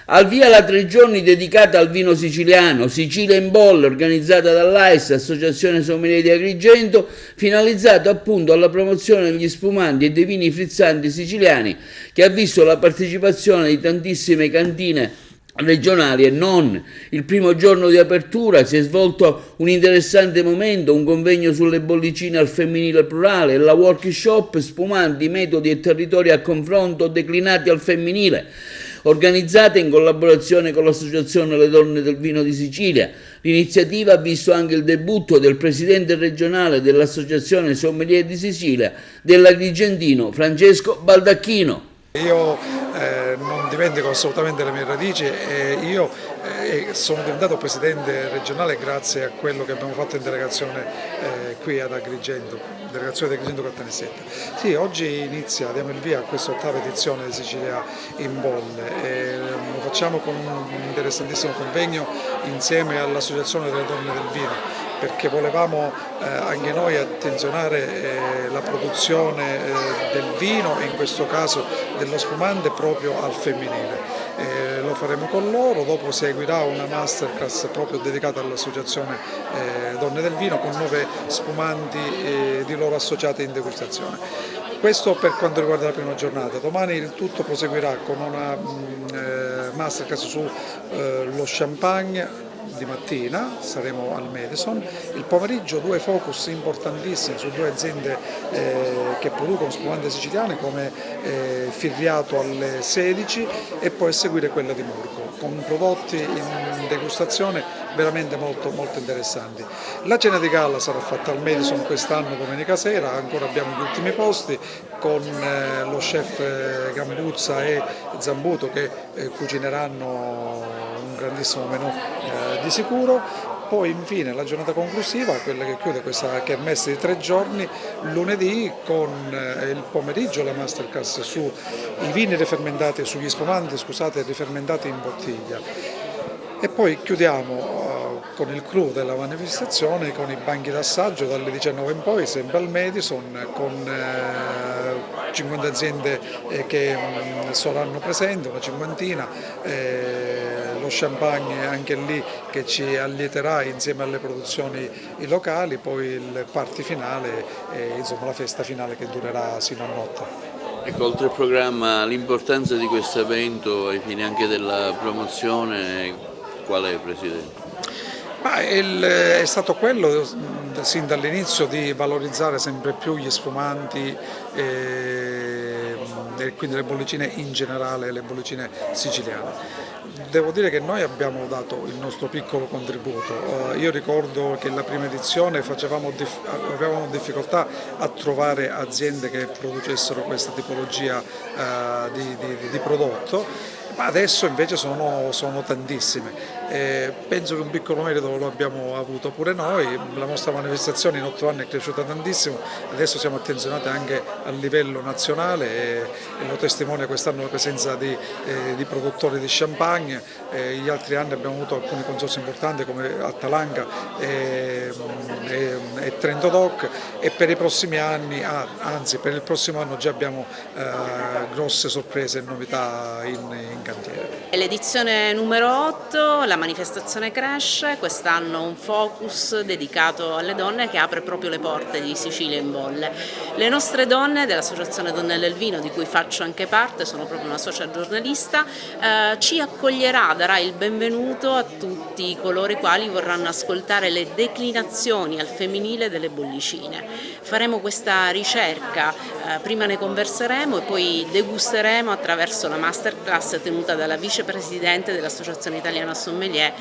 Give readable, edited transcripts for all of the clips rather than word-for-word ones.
Al via la 3 giorni dedicata al vino siciliano, Sicilia in Bolle, organizzata dall'AIS, Associazione Sommelier di Agrigento, finalizzato appunto alla promozione degli spumanti e dei vini frizzanti siciliani, che ha visto la partecipazione di tantissime cantine regionali e non. Il primo giorno di apertura si è svolto un interessante momento, un convegno sulle bollicine al femminile plurale e la workshop Spumanti, metodi e territori a confronto declinati al femminile, organizzata in collaborazione con l'Associazione Le Donne del Vino di Sicilia. L'iniziativa ha visto anche il debutto del presidente regionale dell'Associazione Sommelier di Sicilia, dell'agrigentino Francesco Baldacchino. Io non dimentico assolutamente le mie radici e io sono diventato presidente regionale grazie a quello che abbiamo fatto in delegazione qui ad Agrigento, delegazione di Agrigento Caltanissetta. Sì, oggi diamo il via a questa 8ª edizione di Sicilia in Bolle e lo facciamo con un interessantissimo convegno insieme all'Associazione delle Donne del Vino, perché volevamo anche noi attenzionare la produzione del vino e in questo caso dello spumante proprio al femminile. Lo faremo con loro, dopo seguirà una masterclass proprio dedicata all'Associazione Donne del Vino con 9 spumanti di loro associati in degustazione. Questo per quanto riguarda la prima giornata. Domani il tutto proseguirà con una masterclass sullo champagne. Di mattina saremo al Madison, il pomeriggio 2 focus importantissimi su 2 aziende che producono spumante siciliane come Firriato alle 16 e poi seguire quella di Murgo con prodotti in degustazione veramente molto interessanti. La cena di gala sarà fatta al Madison quest'anno domenica sera, ancora abbiamo gli ultimi posti con lo chef Gameluzza e Zambuto che cucineranno un grandissimo menù di sicuro. Poi infine la giornata conclusiva, quella che chiude questa kermesse di 3 giorni, lunedì con il pomeriggio la masterclass sui vini rifermentati, sugli spumanti rifermentati in bottiglia. E poi chiudiamo con il clou della manifestazione con i banchi d'assaggio dalle 19 in poi, sempre al Madison, con 50 aziende che saranno presenti, una cinquantina, lo champagne anche lì che ci allieterà insieme alle produzioni locali, poi il party finale, insomma la festa finale che durerà sino a notte. Ecco, oltre al programma, l'importanza di questo evento ai fini anche della promozione, qual è, Presidente? È stato quello sin dall'inizio di valorizzare sempre più gli sfumanti e quindi le bollicine in generale, le bollicine siciliane. Devo dire che noi abbiamo dato il nostro piccolo contributo. Io ricordo che la prima edizione avevamo difficoltà a trovare aziende che producessero questa tipologia di prodotto, ma adesso invece sono tantissime. Penso che un piccolo merito lo abbiamo avuto pure noi, la nostra manifestazione in 8 anni è cresciuta tantissimo, adesso siamo attenzionati anche a livello nazionale e lo testimonia quest'anno la presenza di produttori di champagne. Gli altri anni abbiamo avuto alcuni consorzi importanti come Atalanga e Trento Doc e per i prossimi anni, anzi per il prossimo anno già abbiamo grosse sorprese e novità in cantiere. L'edizione numero 8, la manifestazione cresce, quest'anno un focus dedicato alle donne che apre proprio le porte di Sicilia in Bolle. Le nostre donne dell'Associazione Donne del Vino, di cui faccio anche parte, sono proprio una socia giornalista, ci accoglierà, darà il benvenuto a tutti coloro i quali vorranno ascoltare le declinazioni al femminile delle bollicine. Faremo questa ricerca, prima ne converseremo e poi degusteremo attraverso la masterclass tenuta dalla vicepresidente dell'Associazione Italiana Sommelier,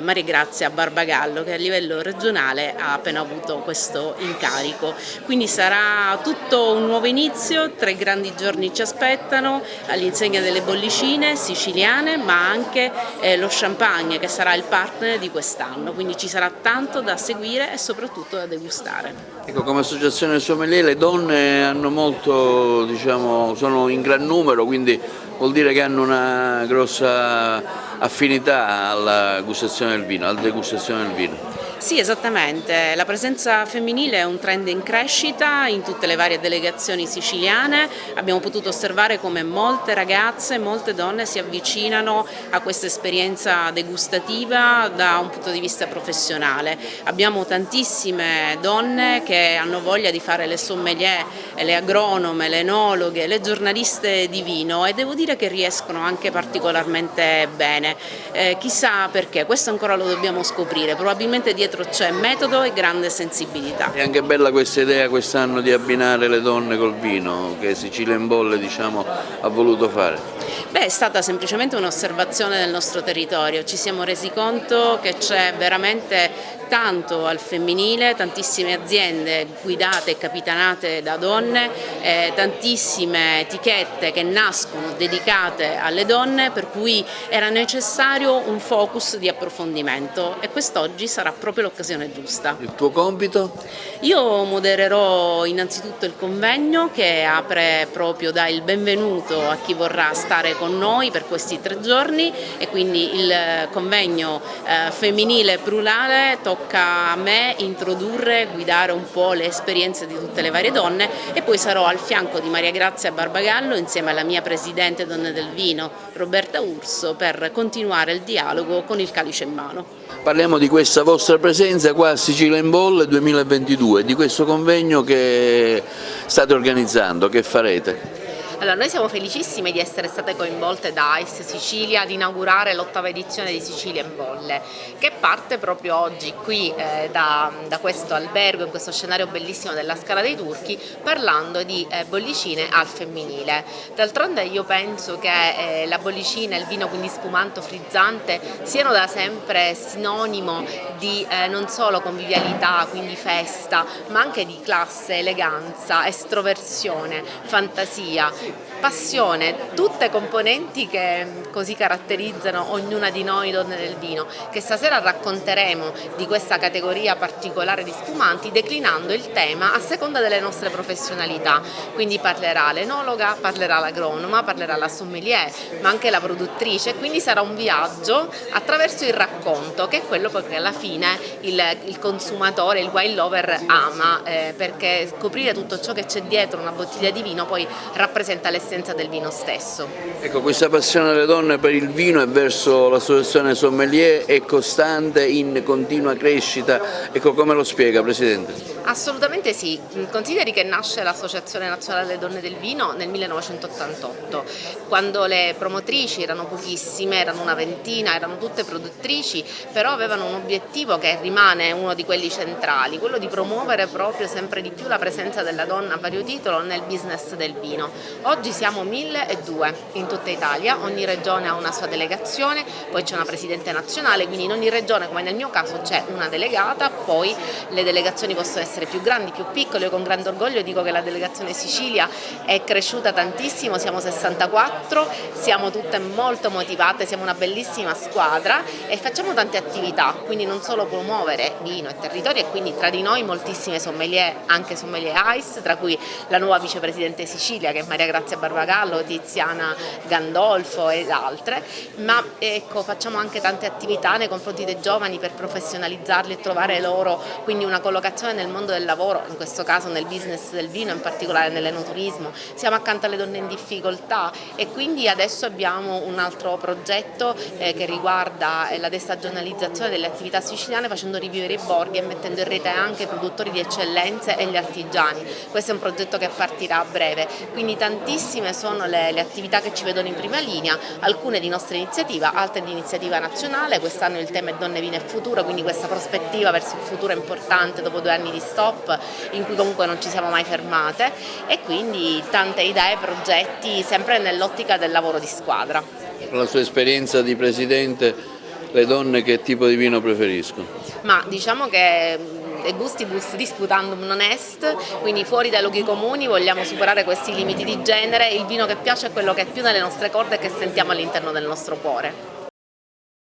Maria Grazia Barbagallo, che a livello regionale ha appena avuto questo incarico. Quindi sarà tutto un nuovo inizio, 3 grandi giorni ci aspettano all'insegna delle bollicine siciliane, ma anche lo champagne che sarà il partner di quest'anno, quindi ci sarà tanto da seguire e soprattutto da degustare. Ecco, come associazione sommelier le donne hanno molto, sono in gran numero, quindi vuol dire che hanno una grossa affinità alla gustazione del vino, alla degustazione del vino. Sì, esattamente, la presenza femminile è un trend in crescita in tutte le varie delegazioni siciliane, abbiamo potuto osservare come molte ragazze, molte donne si avvicinano a questa esperienza degustativa da un punto di vista professionale. Abbiamo tantissime donne che hanno voglia di fare le sommelier, le agronome, le enologhe, le giornaliste di vino e devo dire che riescono anche particolarmente bene. Chissà perché, questo ancora lo dobbiamo scoprire, probabilmente dietro c'è metodo e grande sensibilità. È anche bella questa idea quest'anno di abbinare le donne col vino, che Sicilia in Bolle, diciamo, ha voluto fare. Beh, è stata semplicemente un'osservazione del nostro territorio, ci siamo resi conto che c'è veramente tanto al femminile, tantissime aziende guidate e capitanate da donne, tantissime etichette che nascono dedicate alle donne, per cui era necessario un focus di approfondimento e quest'oggi sarà proprio l'occasione giusta. Il tuo compito? Io modererò innanzitutto il convegno che apre proprio, dà il benvenuto a chi vorrà stare con noi per questi 3 giorni e quindi il convegno femminile plurale tocca a me introdurre, guidare un po' le esperienze di tutte le varie donne e poi sarò al fianco di Maria Grazia Barbagallo insieme alla mia presidente Donne del Vino Roberta Urso per continuare il dialogo con il calice in mano. Parliamo di questa vostra presenza qua a Sicilia in Bolle 2022, di questo convegno che state organizzando, che farete? Allora, noi siamo felicissime di essere state coinvolte da ICE Sicilia ad inaugurare l'8ª edizione di Sicilia in Bolle, che parte proprio oggi qui da questo albergo, in questo scenario bellissimo della Scala dei Turchi, parlando di bollicine al femminile. D'altronde io penso che la bollicina e il vino quindi spumante o frizzante siano da sempre sinonimo di non solo convivialità, quindi festa, ma anche di classe, eleganza, estroversione, fantasia, passione, tutte componenti che così caratterizzano ognuna di noi donne del vino, che stasera racconteremo di questa categoria particolare di spumanti declinando il tema a seconda delle nostre professionalità, quindi parlerà l'enologa, parlerà l'agronoma, parlerà la sommelier, ma anche la produttrice, quindi sarà un viaggio attraverso il racconto, che è quello che alla fine il consumatore, il wine lover ama, perché scoprire tutto ciò che c'è dietro una bottiglia di vino poi rappresenta l'essenza del vino stesso. Ecco, questa passione delle donne per il vino e verso l'associazione sommelier è costante, in continua crescita. Ecco, come lo spiega, Presidente? Assolutamente sì, consideri che nasce l'Associazione Nazionale delle Donne del Vino nel 1988, quando le promotrici erano pochissime, erano una ventina, erano tutte produttrici, però avevano un obiettivo che rimane uno di quelli centrali, quello di promuovere proprio sempre di più la presenza della donna a vario titolo nel business del vino. Oggi siamo 1002 in tutta Italia, ogni regione ha una sua delegazione, poi c'è una presidente nazionale, quindi in ogni regione, come nel mio caso, c'è una delegata, poi le delegazioni possono essere più grandi, più piccole. Io con grande orgoglio dico che la delegazione Sicilia è cresciuta tantissimo, siamo 64, siamo tutte molto motivate, siamo una bellissima squadra e facciamo tante attività, quindi non solo promuovere vino e territorio, e quindi tra di noi moltissime sommelier, anche sommelier ICE, tra cui la nuova vicepresidente Sicilia che è Maria Grazia Barbagallo, Tiziana Gandolfo ed altre, ma ecco, facciamo anche tante attività nei confronti dei giovani per professionalizzarli e trovare loro quindi una collocazione nel mondo del lavoro, in questo caso nel business del vino, in particolare nell'enoturismo. Siamo accanto alle donne in difficoltà e quindi adesso abbiamo un altro progetto che riguarda la destagionalizzazione delle attività siciliane, facendo rivivere i borghi e mettendo in rete anche i produttori di eccellenze e gli artigiani. Questo è un progetto che partirà a breve, quindi tantissime sono le attività che ci vedono in prima linea, alcune di nostra iniziativa, altre di iniziativa nazionale. Quest'anno il tema è Donne, Vino e Futuro, quindi questa prospettiva verso il futuro è importante dopo 2 anni di stop in cui comunque non ci siamo mai fermate, e quindi tante idee, progetti sempre nell'ottica del lavoro di squadra. Per la sua esperienza di Presidente, le donne che tipo di vino preferiscono? Ma diciamo che e gustibus disputandum non est, quindi fuori dai luoghi comuni vogliamo superare questi limiti di genere. Il vino che piace è quello che è più nelle nostre corde e che sentiamo all'interno del nostro cuore.